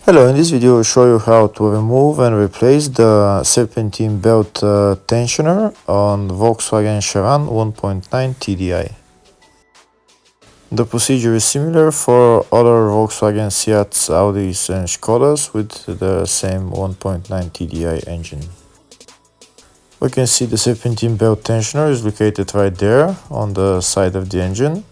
Hello, in this video I'll show you how to remove and replace the serpentine belt tensioner on Volkswagen Sharan 1.9 TDI. The procedure is similar for other Volkswagen Seats, Audis and Skodas with the same 1.9 TDI engine. We can see the serpentine belt tensioner is located right there on the side of the engine.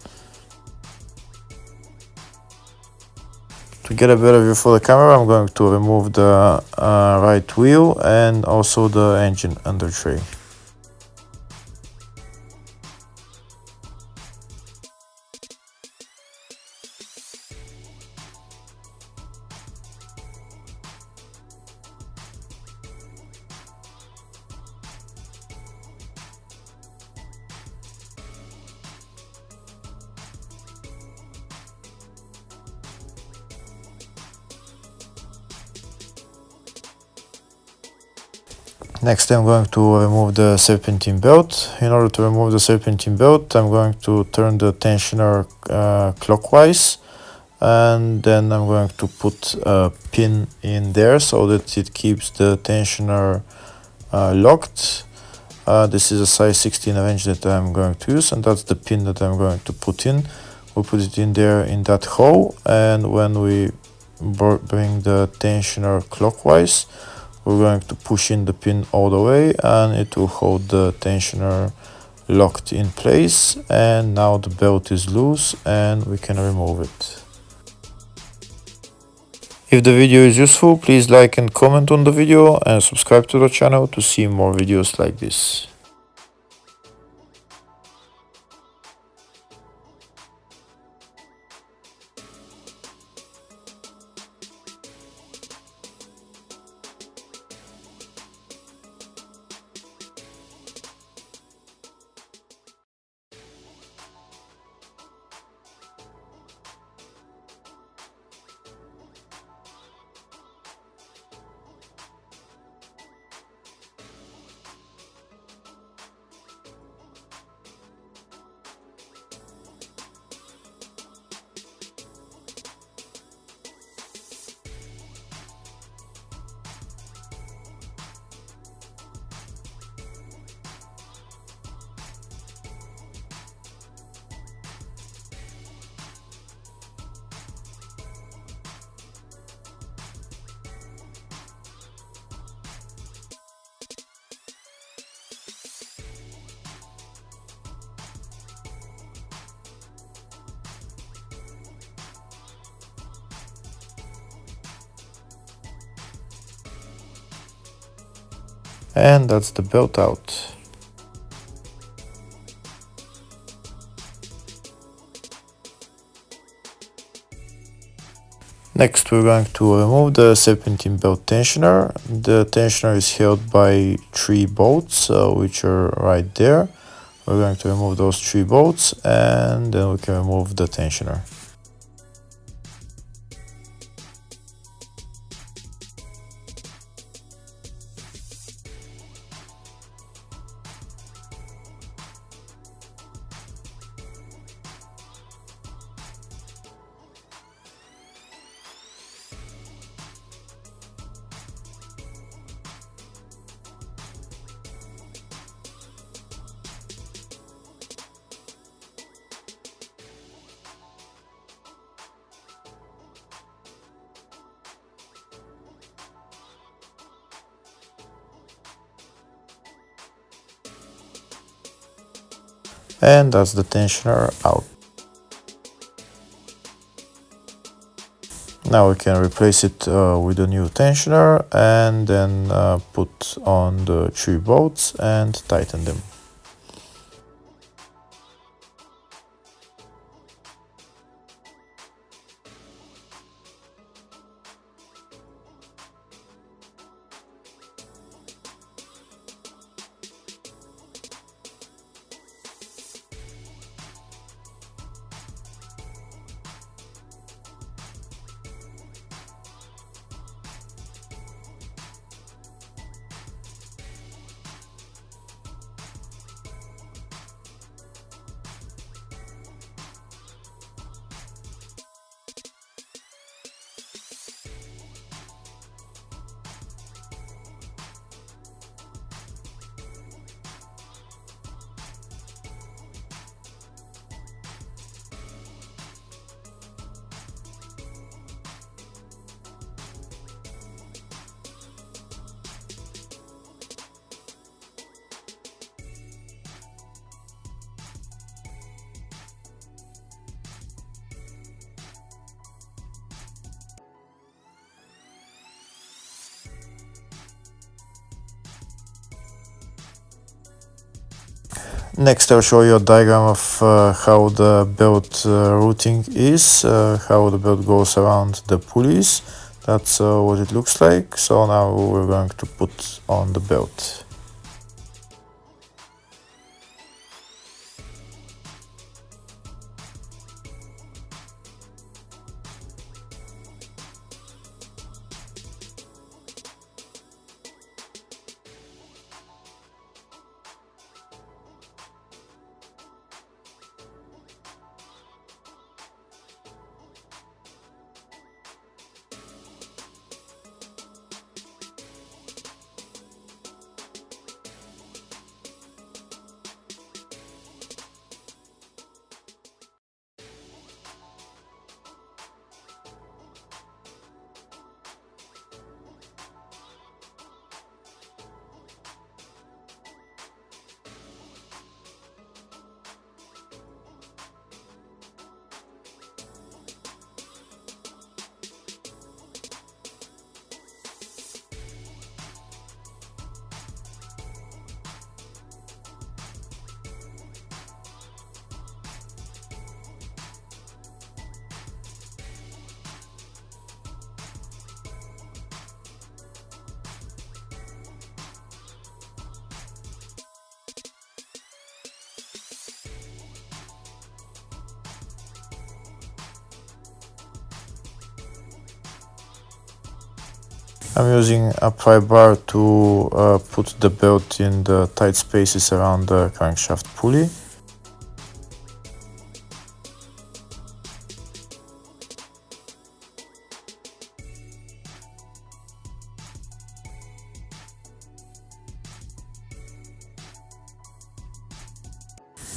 To get a better view for the camera, I'm going to remove the right wheel and also the engine under tray. Next, I'm going to remove the serpentine belt. In order to remove the serpentine belt, I'm going to turn the tensioner clockwise, and then I'm going to put a pin in there so that it keeps the tensioner locked. This is a size 16 wrench that I'm going to use, and that's the pin that I'm going to put in. We'll put it in there in that hole, and when we bring the tensioner clockwise, we're going to push in the pin all the way and it will hold the tensioner locked in place, and now the belt is loose and we can remove it. If the video is useful, please like and comment on the video and subscribe to the channel to see more videos like this. And that's the belt out. Next, we're going to remove the serpentine belt tensioner. The tensioner is held by 3 bolts, which are right there. We're going to remove those 3 bolts, and then we can remove the tensioner. And that's the tensioner out. Now we can replace it with a new tensioner and then put on the 3 bolts and tighten them. Next, I'll show you a diagram of how the belt routing is, how the belt goes around the pulleys. That's what it looks like. So now we're going to put on the belt. I'm using a pry bar to put the belt in the tight spaces around the crankshaft pulley.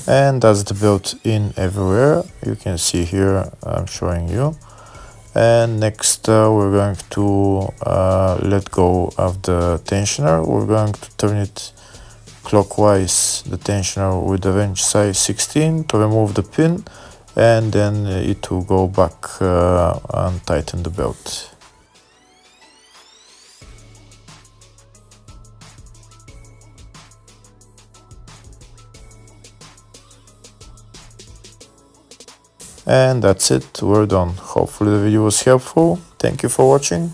And that's the belt in everywhere. You can see here, I'm showing you. And next we're going to let go of the tensioner. We're going to turn it clockwise, the tensioner, with the wrench size 16 to remove the pin, and then it will go back and tighten the belt. And that's it, we're done. Hopefully the video was helpful. Thank you for watching.